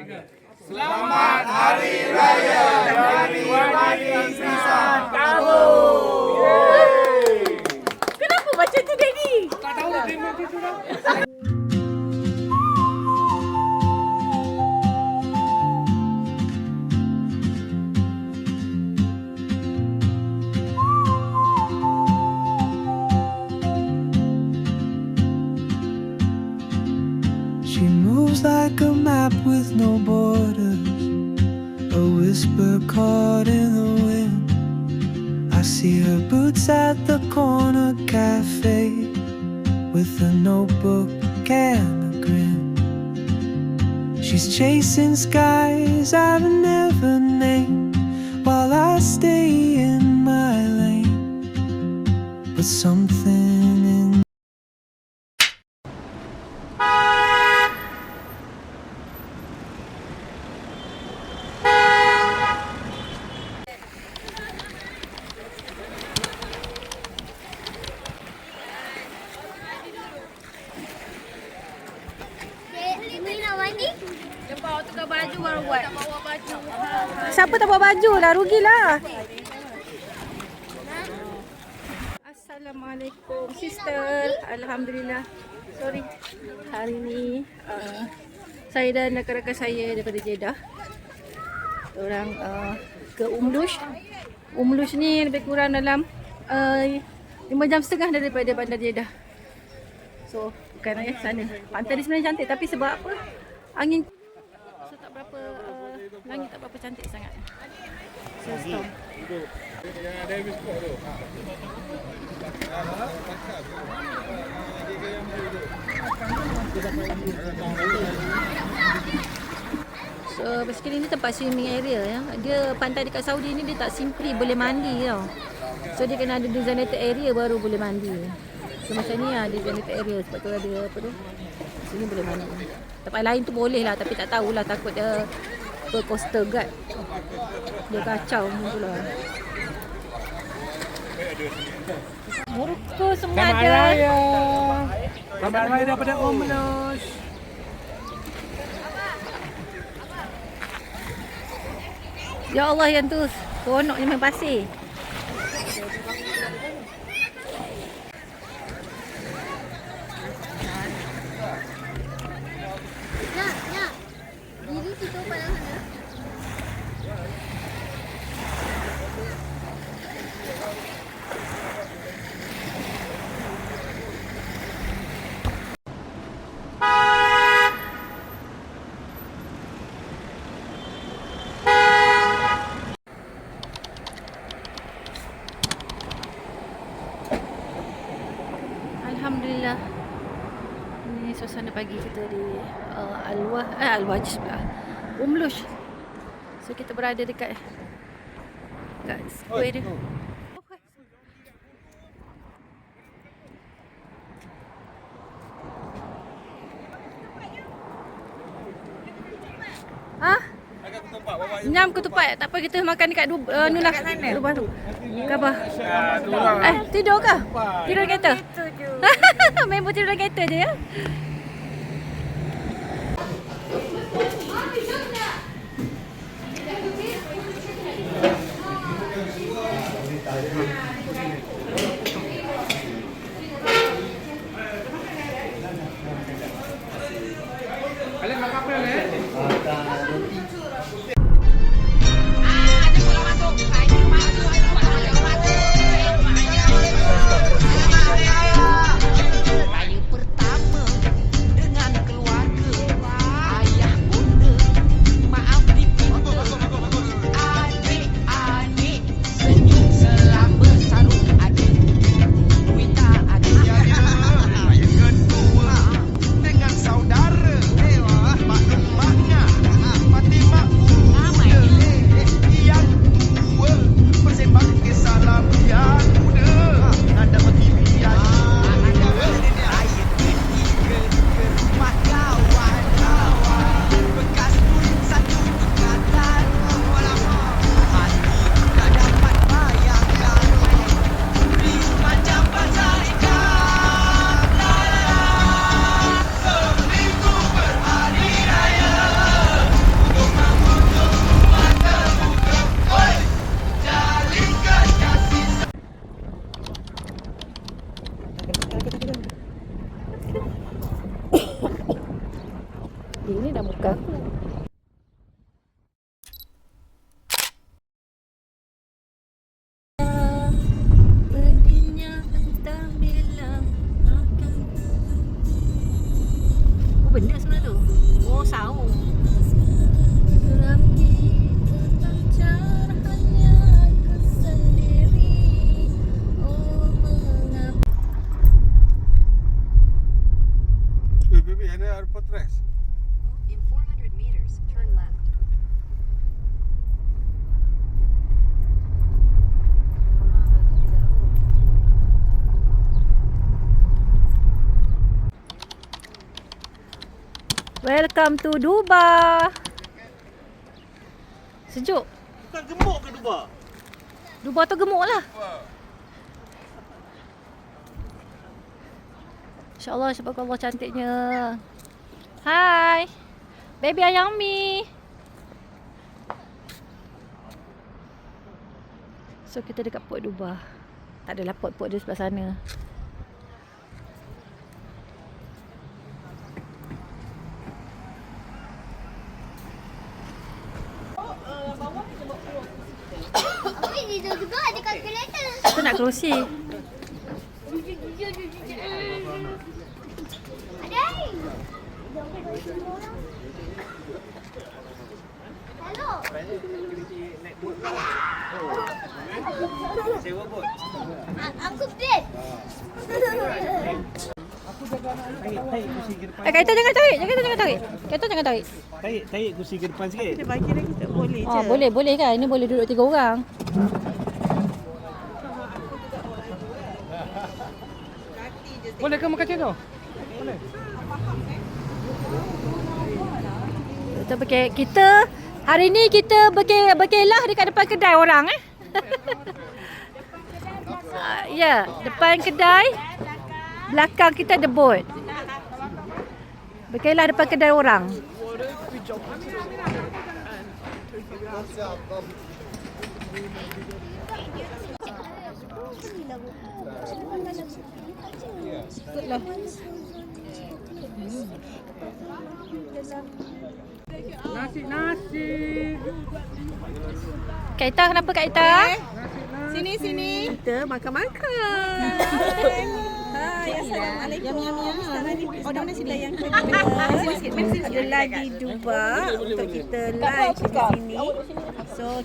Selamat Hari Raya Menikmati Pisang Tahu. Kenapa macam tu, Daddy? Tak tahu terima kasih sudah. She moves like a map with no borders, a whisper caught in the wind. I see her boots at the corner cafe, with a notebook and a grin. She's chasing skies I've never named, while I stay in my lane. But something in Bawa tukar baju baru buat. Tak bawa baju. Siapa tak bawa baju lah, rugilah. Assalamualaikum sister. Alhamdulillah. Sorry. Hari ni saya dan rakan-rakan saya daripada Jeddah. Orang ke Umlush. Umlush ni lebih kurang dalam 5.5 jam daripada bandar Jeddah. So, bukan sana. Pantai ni sebenarnya cantik tapi sebab apa? Angin so tak berapa langit tak berapa cantik sangat. So stop. So basically ni tempat swimming area ya. Dia pantai dekat Saudi ni dia tak simply boleh mandi tau. So dia kena ada designated area baru boleh mandi. So macam ni lah designated area sebab tu ada apa tu. Sini boleh mandi. Tempat lain tu boleh lah tapi tak tahulah takut dia coastal guard. Dia kacau macam tu lah. Murka semua ada. Selamat Raya. Selamat Raya daripada Umlush. Ya Allah yang tu seronoknya main pasir. Diri situ pada sana. Alhamdulillah. Ini suasana pagi kita di Al-Wajh pula. Umlush. So kita berada dekat square dia. Ah? Nyam ketupat. Tak apa kita makan dekat Nulah. Rumah tu. Khabar? Tidur ke? Tidur dalam kereta? Member tidur dalam kereta je ya? Kalian makan apa ni? Kali pertama Welcome to Dubai. Sejuk. Bukan gemuk ke Dubai? Dubai tu gemuk lah. InsyaAllah, subhanallah cantiknya. Hai. Baby Ayami. So kita dekat Port Dubai. Tak adalah port dia sebelah sana. Ini juga ada kalkulator. Aku nak kerusi. Ada. Hello. Sewa bot. Aku bed. Tarik kursi ke depan. Kak Ita jangan tarik. Jangan tarik. Kak Ita jangan tarik. Tarik kursi ke depan sikit. Oh, boleh kan? Ini boleh duduk 3 orang. Boleh ke makan macam tu? Boleh. Kita hari ni kita berkelah dekat depan kedai orang ya, depan kedai. Belakang kita ada bot. Berkelah depan kedai orang. Nasi. Kak Ita, kenapa Kak Ita? Sini. Kita makan-makan. Hai, assalamualaikum. Oh, dah mana sila yang sini sikit. Ada lagi Dubai untuk kita lunch di sini. So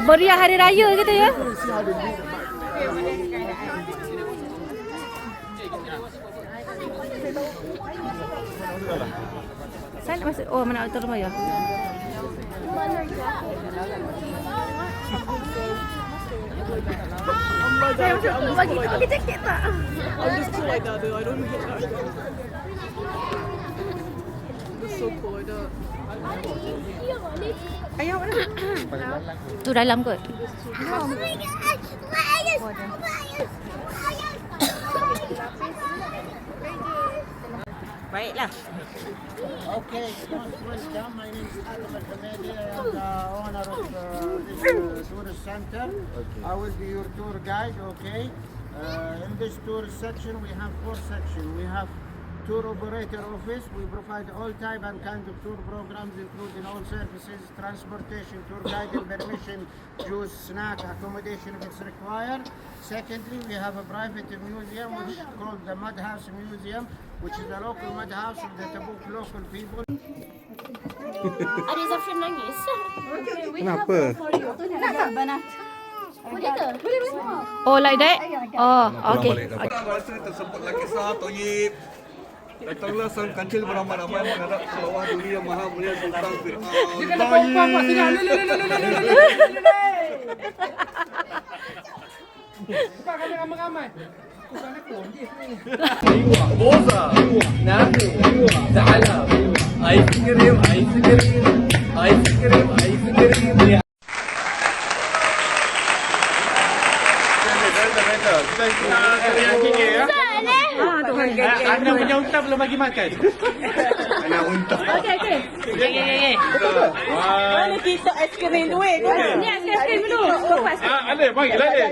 Meriah hari raya kita ya. Sana masuk. Oh, mana altar rumah ya? Saya bagi jaket tak? I'm just cool like that though. I don't get that. It's so cool like that. Ayah mana? Tu dalam kot. Baiklah. Okay, welcome. My name is Adam Al-Hamadi. I am the owner of this tourist center. Okay. I will be your tour guide, okay? In this tourist section, we have 4 sections. We have tour operator office. We provide all type and kind of tour programs, including all services, transportation, tour guiding, permission, juice, snack, accommodation if it's required. Secondly, we have a private museum, which is called the Madhouse Museum, which is the local madhouse of the Tabuk local people. Ada Zafran nangis. Kenapa? Boleh ke? Oh, like that? Oh, okay. Masa tersebut lagi sah Toyib. Datanglah sang kancil beramai-ramai menghadap bawah duli yang maha mulia Sultan Fir'aun. Dia kena perempuan buat tidak. Bukan kami ramai-ramai. Bukan aku. Boza, Naku, Ta'ala, ice cream, ice cream, ice cream, ice cream. Anda punya unta belum bagi makan. Anak unta. Okay. Mana kita aiskrim duit kau? Ni aiskrim dulu. Lepas. Ada, bagilah dia.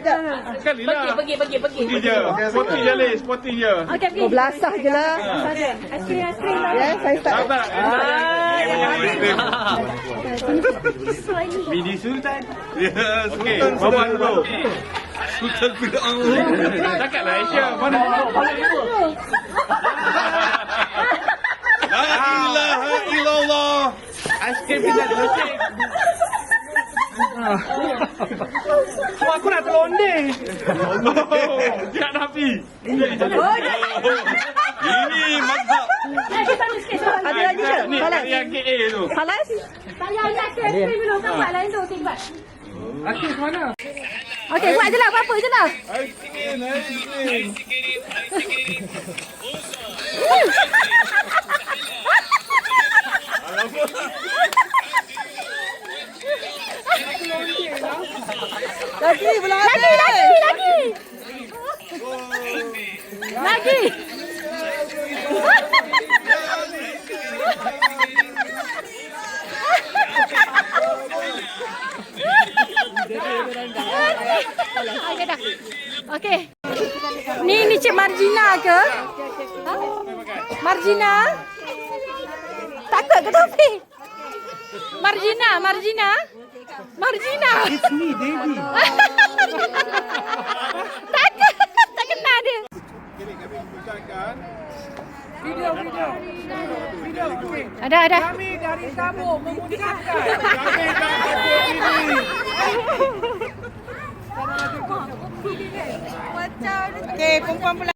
Sekali lah. Pergi. Sporting je. Sporting je, Les. Sporting je. Okay, pergi. Belasah je lah. Aiskrim lah. Ya, saya start. Tak. Bini Sultan. Ya, okey. Bawa dulu. Sultan Fir'aun. Cakaplah Aisyah. Mana? La ilaha illallah. Aiskrim bila selesai. Aku nak terlondeh. Tidak Nabi. Ini mazhab. Ada lagi ke? Ni Salas. yang KA tu. Salas? Saya nak aiskrim dulu. Nampak lain tu. Okay, buat. Akis mana? Okay, buat je lah. Apa-apa je lah. Aiskrim. Lagi belum ada. Lagi. Okay, dah. Okay. Ni Cik Margina ke? Ha? Margina? Takut ke Taufik? Margina. It's me, Devi. Tak kenal dia. Kini kami membukakan Video. Okey. Ada. Kami dari Sabuk memujikan. kami tak takut ini. Okey, perempuan pula.